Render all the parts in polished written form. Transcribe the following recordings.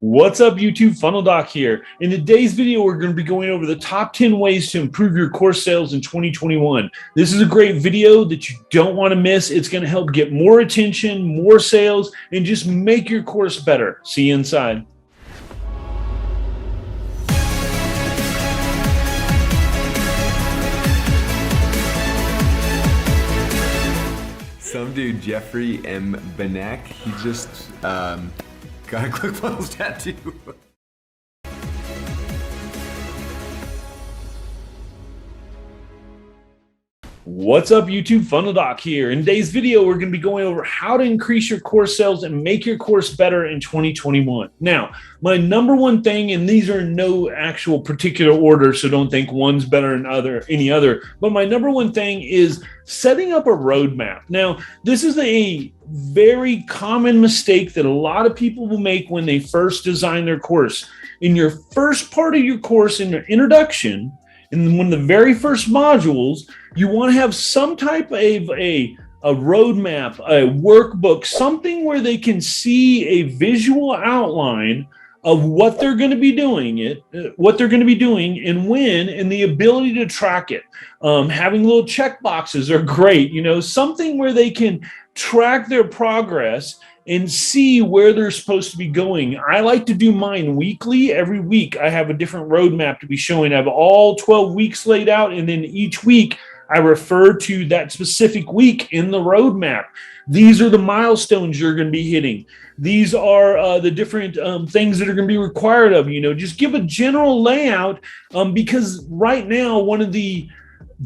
What's up, YouTube? Funnel Doc here. In today's video, we're going to be going over the top 10 ways to improve your course sales in 2021. This is a great video that you don't want to miss. It's going to help get more attention, more sales, and just make your course better. See you inside. Some dude, Jeffrey M. Benek, he just got a Clickfunnels tattoo. What's up, YouTube? Funnel Doc here. In today's video, we're going to be going over how to increase your course sales and make your course better in 2021. Now, my number one thing, and these are no actual particular order, so don't think one's better than any other, but my number one thing is setting up a roadmap. Now, this is a very common mistake that a lot of people will make when they first design their course. In your first part of your course, in your introduction, in one of the very first modules, you want to have some type of a roadmap, a workbook, something where they can see a visual outline of what they're going to be doing and when, and the ability to track it. Having little check boxes are great, something where they can track their progress and see where they're supposed to be going. I like to do mine weekly. Every week I have a different roadmap to be showing. I have all 12 weeks laid out, and then each week I refer to that specific week in the roadmap. These are the milestones you're going to be hitting. These are the different things that are going to be required of you. Just give a general layout because right now, one of the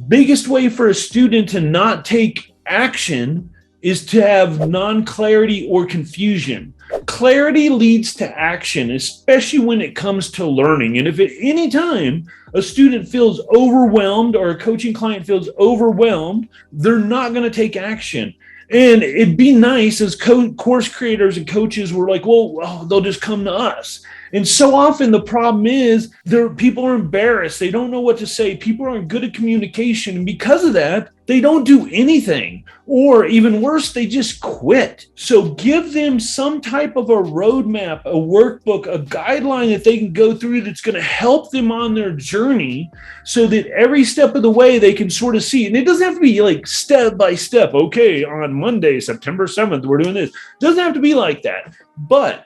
biggest way for a student to not take action is to have non-clarity or confusion. Clarity leads to action, especially when it comes to learning. And if at any time a student feels overwhelmed or a coaching client feels overwhelmed, they're not going to take action. And it'd be nice as course creators and coaches, we're like, well, they'll just come to us. And so often the problem is people are embarrassed. They don't know what to say. People aren't good at communication. And because of that, they don't do anything. Or even worse, they just quit. So give them some type of a roadmap, a workbook, a guideline that they can go through that's going to help them on their journey so that every step of the way they can sort of see. And it doesn't have to be like step by step. Okay, on Monday, September 7th, we're doing this. It doesn't have to be like that. But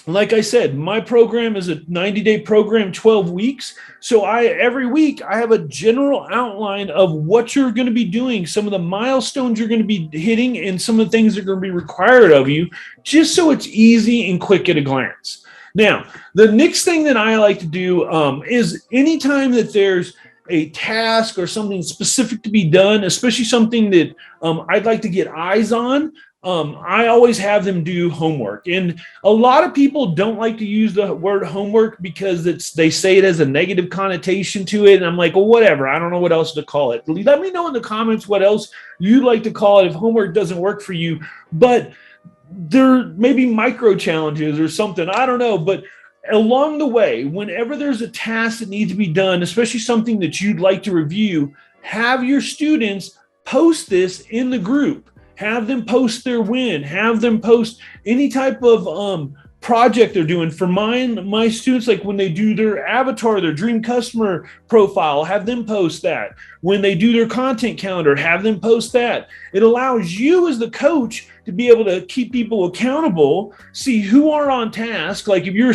like I said, my program is a 90-day program, 12 weeks. So every week I have a general outline of what you're going to be doing, some of the milestones you're going to be hitting, and some of the things that are going to be required of you, just so it's easy and quick at a glance. Now, the next thing that I like to do is anytime that there's a task or something specific to be done, especially something that I'd like to get eyes on, I always have them do homework. And a lot of people don't like to use the word homework because they say it has a negative connotation to it. And I'm like, well, whatever. I don't know what else to call it. Let me know in the comments what else you'd like to call it if homework doesn't work for you. But there may be micro challenges or something. I don't know. But along the way, whenever there's a task that needs to be done, especially something that you'd like to review, have your students post this in the group. Have them post their win. Have them post any type of project they're doing. For my students, like when they do their avatar, their dream customer profile, have them post that. When they do their content calendar, have them post that. It allows you as the coach to be able to keep people accountable, see who are on task. Like if you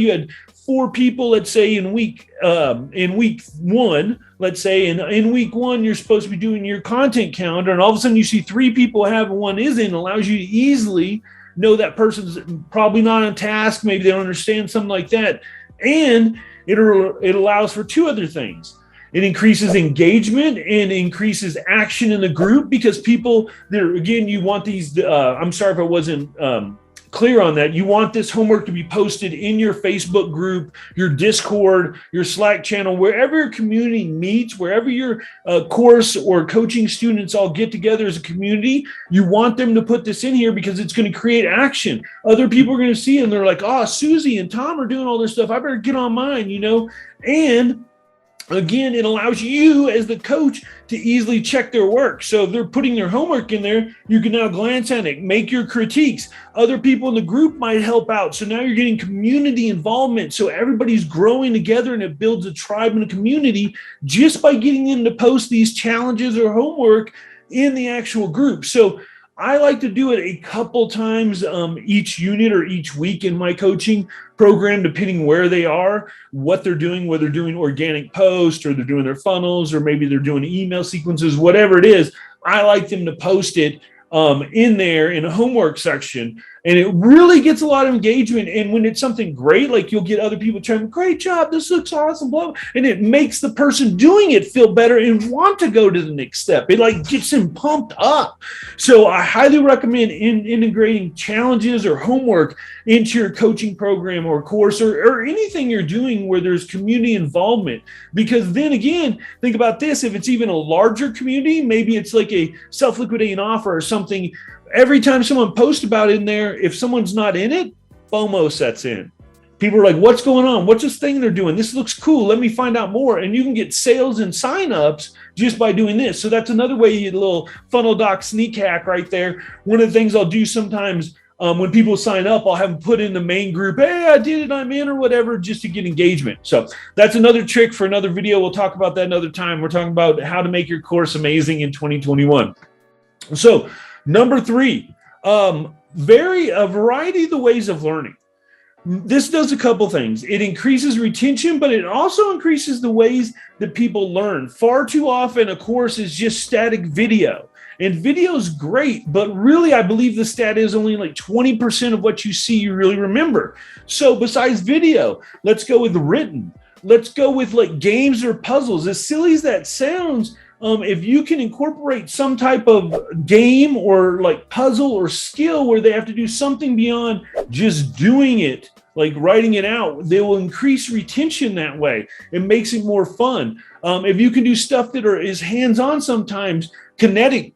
had 4 people, let's say in week 1, let's say in week 1, you're supposed to be doing your content calendar, and all of a sudden you see 3 people have one isn't, allows you to easily know that person's probably not on task. Maybe they don't understand something like that. And it allows for 2 other things. It increases engagement and increases action in the group because people there, again, you want these, I'm sorry if I wasn't clear on that. You want this homework to be posted in your Facebook group, your Discord, your Slack channel, wherever your community meets, wherever your course or coaching students all get together as a community. You want them to put this in here because it's going to create action. Other people are going to see it and they're like, oh, Susie and Tom are doing all this stuff. I better get on mine, And Again, it allows you as the coach to easily check their work. So if they're putting their homework in there, you can now glance at it, make your critiques. Other people in the group might help out. So now you're getting community involvement. So everybody's growing together, and it builds a tribe and a community just by getting them to post these challenges or homework in the actual group. So I like to do it a couple times each unit or each week in my coaching program, depending where they are, what they're doing, whether they're doing organic posts or they're doing their funnels, or maybe they're doing email sequences, whatever it is. I like them to post it in there in a homework section, and it really gets a lot of engagement. And when it's something great, like you'll get other people trying, great job, this looks awesome, blah, blah, and it makes the person doing it feel better and want to go to the next step. It like gets them pumped up. So I highly recommend integrating challenges or homework into your coaching program or course or anything you're doing where there's community involvement. Because then again, think about this, if it's even a larger community, maybe it's like a self-liquidating offer or something. Every time someone posts about it in there, if someone's not in it, FOMO sets in. People are like, what's going on? What's this thing they're doing? This looks cool. Let me find out more. And you can get sales and signups just by doing this. So that's another way you get a little funnel doc sneak hack right there. One of the things I'll do sometimes when people sign up, I'll have them put in the main group, hey, I did it, I'm in, or whatever, just to get engagement. So that's another trick for another video. We'll talk about that another time. We're talking about how to make your course amazing in 2021. So number 3, a variety of the ways of learning. This does a couple things. It increases retention, but it also increases the ways that people learn. Far too often, a course is just static video. And video is great, but really, I believe the stat is only like 20% of what you see you really remember. So besides video, let's go with written. Let's go with like games or puzzles. As silly as that sounds, if you can incorporate some type of game or like puzzle or skill where they have to do something beyond just doing it, like writing it out, they will increase retention that way. It makes it more fun. If you can do stuff that is hands-on sometimes, kinesthetic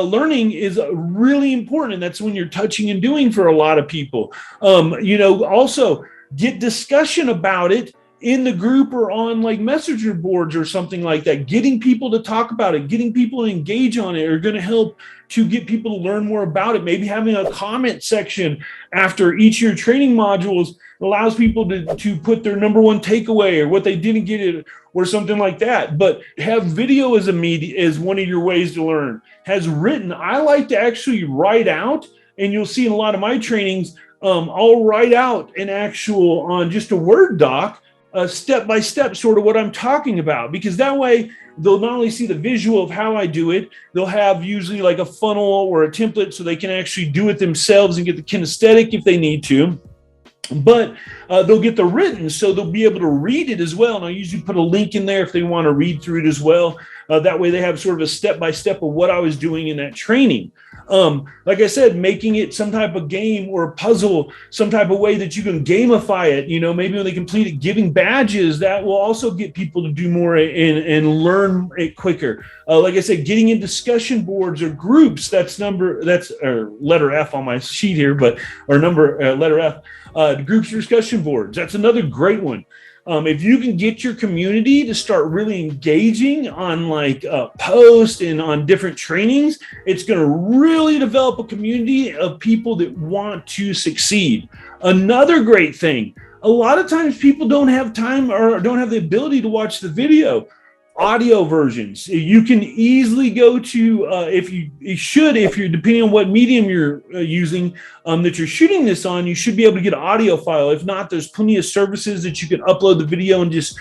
learning is really important. And that's when you're touching and doing for a lot of people. Also get discussion about it in the group or on like messenger boards or something like that. Getting people to talk about it, getting people to engage on it are going to help to get people to learn more about it. Maybe having a comment section after each of your training modules allows people to put their number one takeaway or what they didn't get it or something like that. But have video as one of your ways to learn. Has written. I like to actually write out, and you'll see in a lot of my trainings, I'll write out an actual on just a Word doc, step-by-step sort of what I'm talking about, because that way they'll not only see the visual of how I do it, they'll have usually like a funnel or a template so they can actually do it themselves and get the kinesthetic if they need to. But they'll get the written, so they'll be able to read it as well. And I usually put a link in there if they want to read through it as well. That way they have sort of a step-by-step of what I was doing in that training. Like I said, making it some type of game or a puzzle, some type of way that you can gamify it. Maybe when they complete it, giving badges, that will also get people to do more and learn it quicker. Like I said, getting in discussion boards or groups, that's letter F on my sheet here, letter F. Groups discussion boards, that's another great one. If you can get your community to start really engaging on like posts and on different trainings, it's going to really develop a community of people that want to succeed. Another great thing, a lot of times people don't have time or don't have the ability to watch the video. Audio versions. You can easily go to, if you're depending on what medium you're using that you're shooting this on, you should be able to get an audio file. If not, there's plenty of services that you can upload the video and just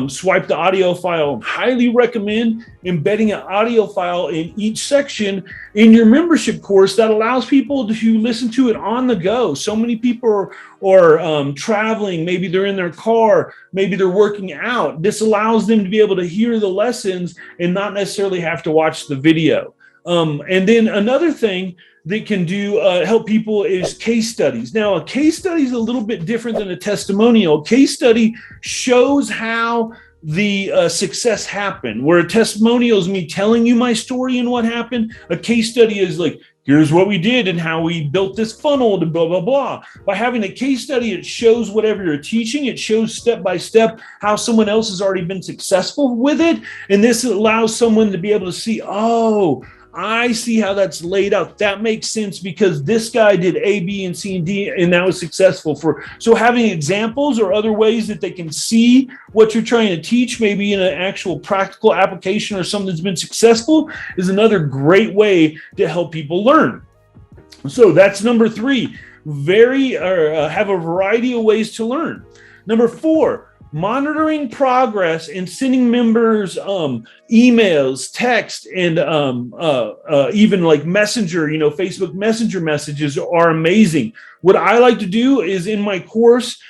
swipe the audio file. Highly recommend embedding an audio file in each section in your membership course that allows people to listen to it on the go. So many people are traveling, maybe they're in their car, maybe they're working out. This allows them to be able to hear the lessons and not necessarily have to watch the video. And then another thing that can help people is case studies. Now, a case study is a little bit different than a testimonial. A case study shows how the success happened, where a testimonial is me telling you my story and what happened. A case study is like Here's what we did and how we built this funnel to blah, blah, blah. By having a case study, it shows whatever you're teaching. It shows step by step how someone else has already been successful with it. And this allows someone to be able to see, oh, I see how that's laid out. That makes sense because this guy did A, B, and C, and D, and that was successful. So having examples or other ways that they can see what you're trying to teach, maybe in an actual practical application or something that's been successful, is another great way to help people learn. So that's number 3. Have a variety of ways to learn. Number 4. Monitoring progress and sending members emails, text, and even like Messenger, Facebook Messenger messages are amazing. What I like to do is in my course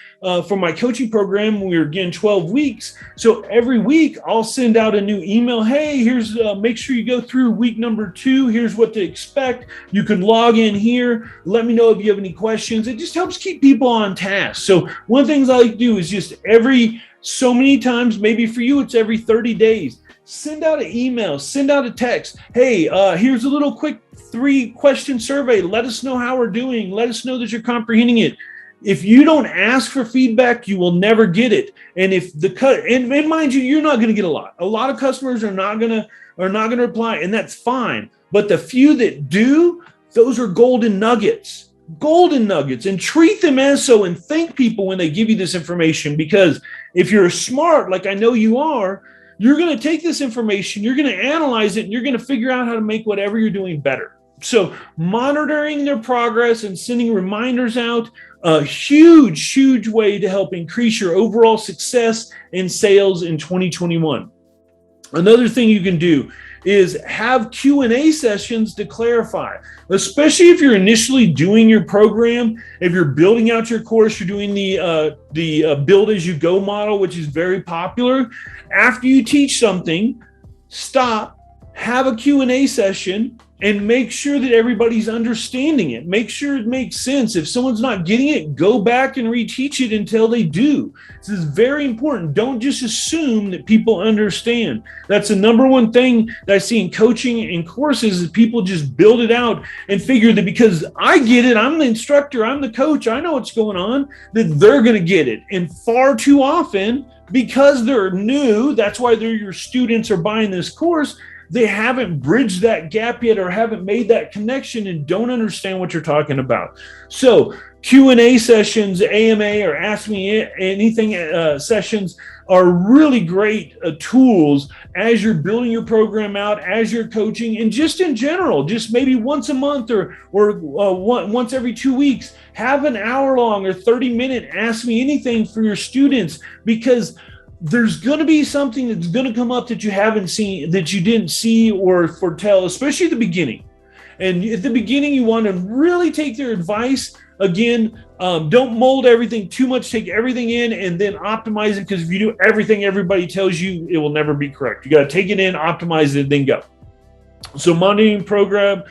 for my coaching program, we're again 12 weeks. So every week I'll send out a new email. Hey, here's make sure you go through week number 2. Here's what to expect. You can log in here. Let me know if you have any questions. It just helps keep people on task. So one of the things I like to do is just every so many times, maybe for you, it's every 30 days. Send out an email, send out a text. Hey, here's a little quick 3-question survey. Let us know how we're doing. Let us know that you're comprehending it. If you don't ask for feedback, you will never get it. And and mind you, you're not going to get a lot. A lot of customers are not going to reply, and that's fine. But the few that do, those are golden nuggets, and treat them as so, and thank people when they give you this information, because if you're smart, like I know you are, you're going to take this information, you're going to analyze it, and you're going to figure out how to make whatever you're doing better. So monitoring their progress and sending reminders out, a huge way to help increase your overall success in sales in 2021. Another thing you can do is have Q&A sessions to clarify, especially if you're initially doing your program. If you're building out your course, you're doing the build as you go model, which is very popular. After you teach something, stop, have a Q&A session, and make sure that everybody's understanding it. Make sure it makes sense. If someone's not getting it, go back and reteach it until they do. This is very important. Don't just assume that people understand. That's the number one thing that I see in coaching and courses, is people just build it out and figure that because I get it, I'm the instructor, I'm the coach, I know what's going on, that they're going to get it. And far too often, because they're new, that's why they're your students or buying this course, they haven't bridged that gap yet or haven't made that connection and don't understand what you're talking about. So Q&A sessions, AMA or Ask Me Anything sessions are really great tools as you're building your program out, as you're coaching, and just in general, just maybe once a month or once every 2 weeks, have an hour-long or 30-minute Ask Me Anything for your students, because there's going to be something that's going to come up that you haven't seen, that you didn't see or foretell, especially at the beginning. And at the beginning, you want to really take their advice. Again, don't mold everything too much. Take everything in and then optimize it, because if you do everything everybody tells you, it will never be correct. You got to take it in, optimize it, then go. So monitoring program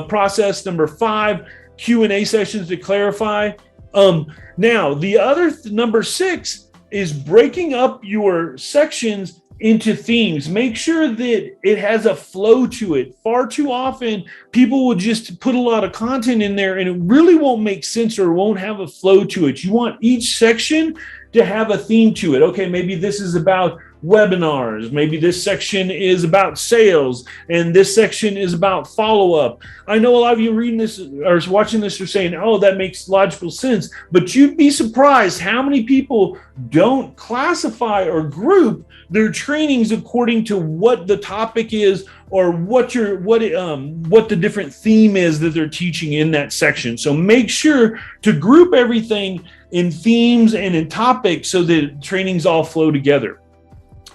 process number 5, Q&A sessions to clarify. Now, the other number 6 is breaking up your sections into themes. Make sure that it has a flow to it. Far too often, people will just put a lot of content in there and it really won't make sense or won't have a flow to it. You want each section to have a theme to it. Okay, maybe this is about webinars. Maybe this section is about sales and this section is about follow-up. I know a lot of you reading this or watching this are saying, oh, that makes logical sense, but you'd be surprised how many people don't classify or group their trainings according to what the topic is or what the different theme is that they're teaching in that section. So make sure to group everything in themes and in topics so that trainings all flow together.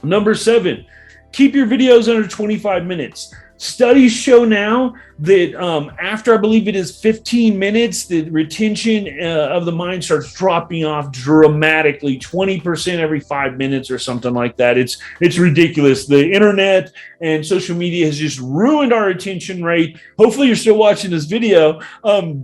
Number 7, keep your videos under 25 minutes. Studies show now that after, I believe it is 15 minutes, the retention of the mind starts dropping off dramatically, 20% every 5 minutes or something like that. It's ridiculous. The internet and social media has just ruined our retention rate. Hopefully you're still watching this video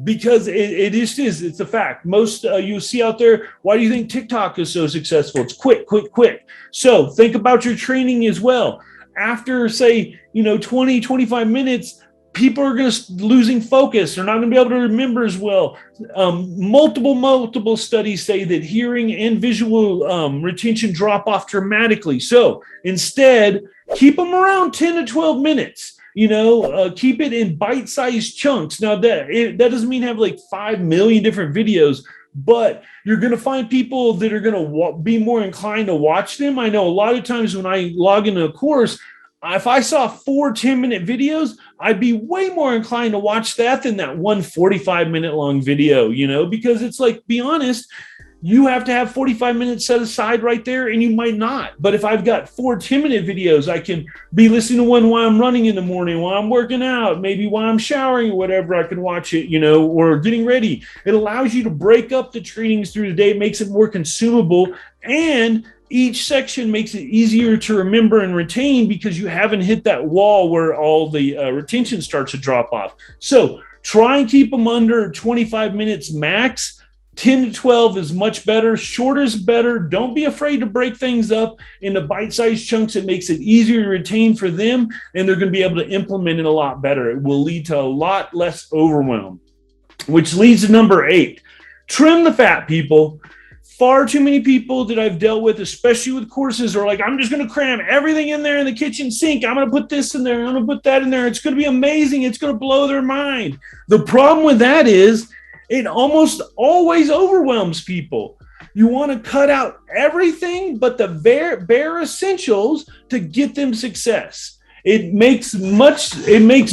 because it just is. It's a fact. Most you see out there, why do you think TikTok is so successful? It's quick. So think about your training as well. After, say, 20, 25 minutes, people are going to losing focus. They're not going to be able to remember as well. Multiple studies say that hearing and visual retention drop off dramatically. So instead, keep them around 10 to 12 minutes. Keep it in bite-sized chunks. Now that doesn't mean have like 5 million different videos, but you're going to find people that are going to be more inclined to watch them. I know a lot of times when I log into a course, if I saw 4 10-minute videos, I'd be way more inclined to watch that than that one 45-minute long video, because it's like, be honest, you have to have 45 minutes set aside right there, and you might not. But if I've got 4 10-minute videos, I can be listening to one while I'm running in the morning, while I'm working out, maybe while I'm showering or whatever. I can watch it, or getting ready. It allows you to break up the trainings through the day. It makes it more consumable, and each section makes it easier to remember and retain because you haven't hit that wall where all the retention starts to drop off. So try and keep them under 25 minutes max. 10 to 12 is much better. Shorter is better. Don't be afraid to break things up into bite-sized chunks. It makes it easier to retain for them, and they're going to be able to implement it a lot better. It will lead to a lot less overwhelm, which leads to number 8. Trim the fat, people. Far too many people that I've dealt with, especially with courses, are like, I'm just going to cram everything in there in the kitchen sink. I'm going to put this in there. I'm going to put that in there. It's going to be amazing. It's going to blow their mind. The problem with that is it almost always overwhelms people. You want to cut out everything but the bare essentials to get them success. It makes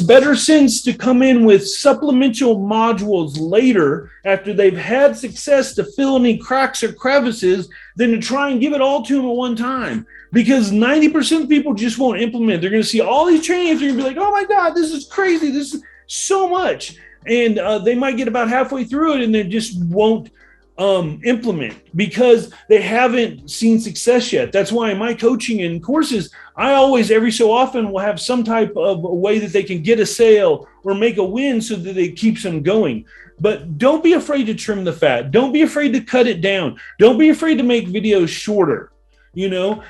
better sense to come in with supplemental modules later after they've had success to fill any cracks or crevices than to try and give it all to them at one time. Because 90% of people just won't implement. They're going to see all these trainings. They're going to be like, oh my God, this is crazy. This is so much. And they might get about halfway through it and they just won't implement because they haven't seen success yet. That's why in my coaching and courses, I always, every so often, will have some type of a way that they can get a sale or make a win so that it keeps them going. But don't be afraid to trim the fat. Don't be afraid to cut it down. Don't be afraid to make videos shorter.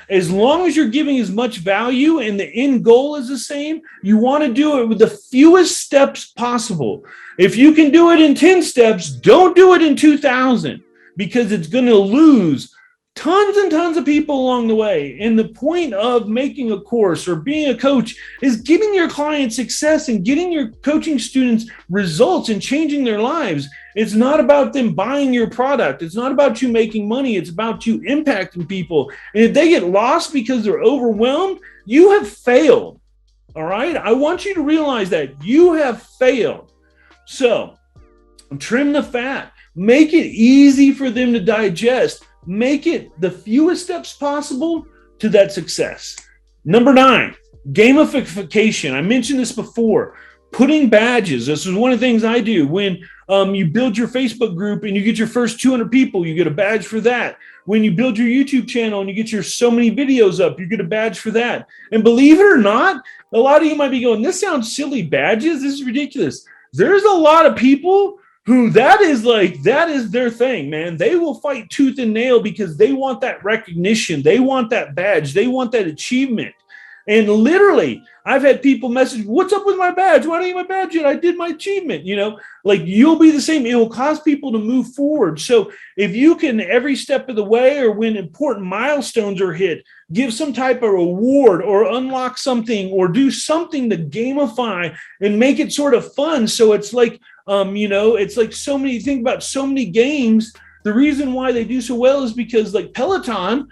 As long as you're giving as much value and the end goal is the same, you want to do it with the fewest steps possible. If you can do it in 10 steps, don't do it in 2,000 because it's going to lose tons and tons of people along the way. And the point of making a course or being a coach is giving your clients success and getting your coaching students results and changing their lives. It's not about them buying your product. It's not about you making money. It's about you impacting people. And if they get lost because they're overwhelmed, you have failed. All right? I want you to realize that you have failed. So trim the fat. Make it easy for them to digest. Make it the fewest steps possible to that success. Number 9, gamification. I mentioned this before. Putting badges. This is one of the things I do. When you build your Facebook group and you get your first 200 people, you get a badge for that. When you build your YouTube channel and you get your so many videos up, you get a badge for that. And believe it or not, a lot of you might be going, this sounds silly, badges. This is ridiculous. There's a lot of people who that is their thing, man. They will fight tooth and nail because they want that recognition. They want that badge. They want that achievement. And literally, I've had people message, what's up with my badge? Why don't you get my badge yet? I did my achievement. You'll be the same. It will cause people to move forward. So if you can, every step of the way or when important milestones are hit, give some type of reward or unlock something or do something to gamify and make it sort of fun. So it's like, it's like so many, think about so many games. The reason why they do so well is because like Peloton,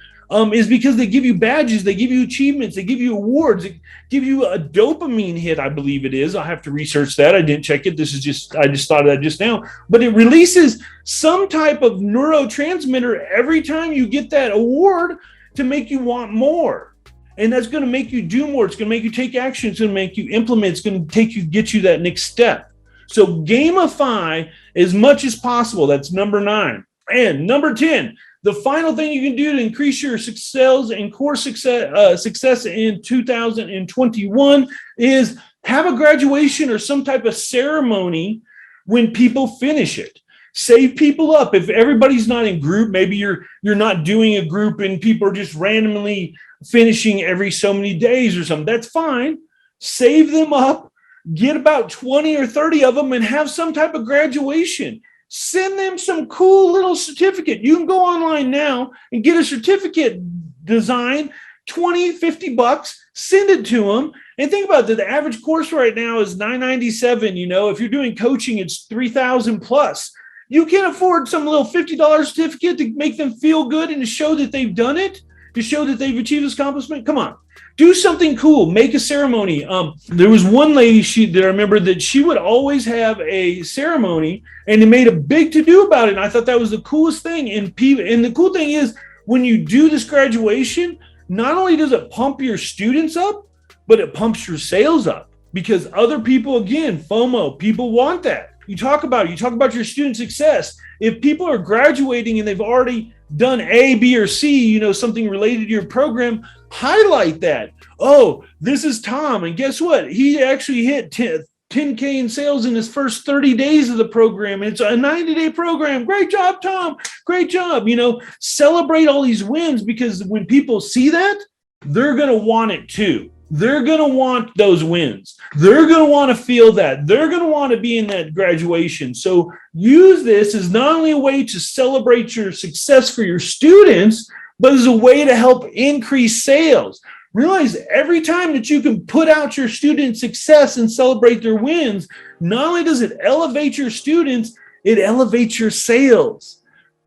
is because they give you badges, they give you achievements, they give you awards, they give you a dopamine hit, I believe it is. I'll have to research that. I didn't check it. I just thought of that just now. But it releases some type of neurotransmitter every time you get that award to make you want more. And that's going to make you do more. It's going to make you take action. It's going to make you implement. It's going to get you that next step. So gamify as much as possible. That's number 9. And number 10, the final thing you can do to increase your sales and course success in 2021 is have a graduation or some type of ceremony when people finish it. Save people up. If everybody's not in group, maybe you're not doing a group and people are just randomly finishing every so many days or something. That's fine. Save them up. get about 20 or 30 of them and have some type of graduation. Send them some cool little certificate. You can go online now and get a certificate design, 20, 50 bucks, send it to them. And think about that. The average course right now is $997. You know, if you're doing coaching, it's 3,000 plus. You can't afford some little $50 certificate to make them feel good and to show that they've done it, to show that they've achieved this accomplishment. Come on, do something cool. Make a ceremony. There was one lady that I remember that she would always have a ceremony, and they made a big to-do about it. And I thought that was the coolest thing. And the cool thing is, when you do this graduation, not only does it pump your students up, but it pumps your sales up, because other people, again, FOMO, people want that. You talk about your student success. If people are graduating and they've already done A, B, or C, you know, something related to your program, highlight that. Oh, this is Tom. And guess what? He actually hit 10K in sales in his first 30 days of the program. It's a 90-day program. Great job, Tom. Great job. You know, celebrate all these wins, because when people see that, they're going to want it too. They're going to want those wins. They're going to want to feel that. They're going to want to be in that graduation. So use this as not only a way to celebrate your success for your students, but as a way to help increase sales. Realize every time that you can put out your student success and celebrate their wins, not only does it elevate your students, it elevates your sales.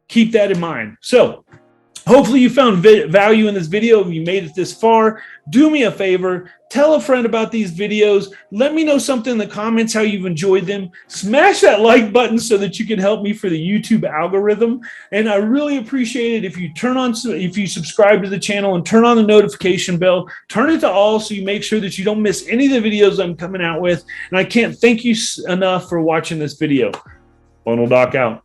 Keep that in mind. So hopefully you found value in this video. If you made it this far, do me a favor, tell a friend about these videos. Let me know something in the comments, how you've enjoyed them. Smash that like button so that you can help me for the YouTube algorithm. And I really appreciate it if you subscribe to the channel and turn on the notification bell, turn it to all so you make sure that you don't miss any of the videos I'm coming out with. And I can't thank you enough for watching this video. Funnel Doc out.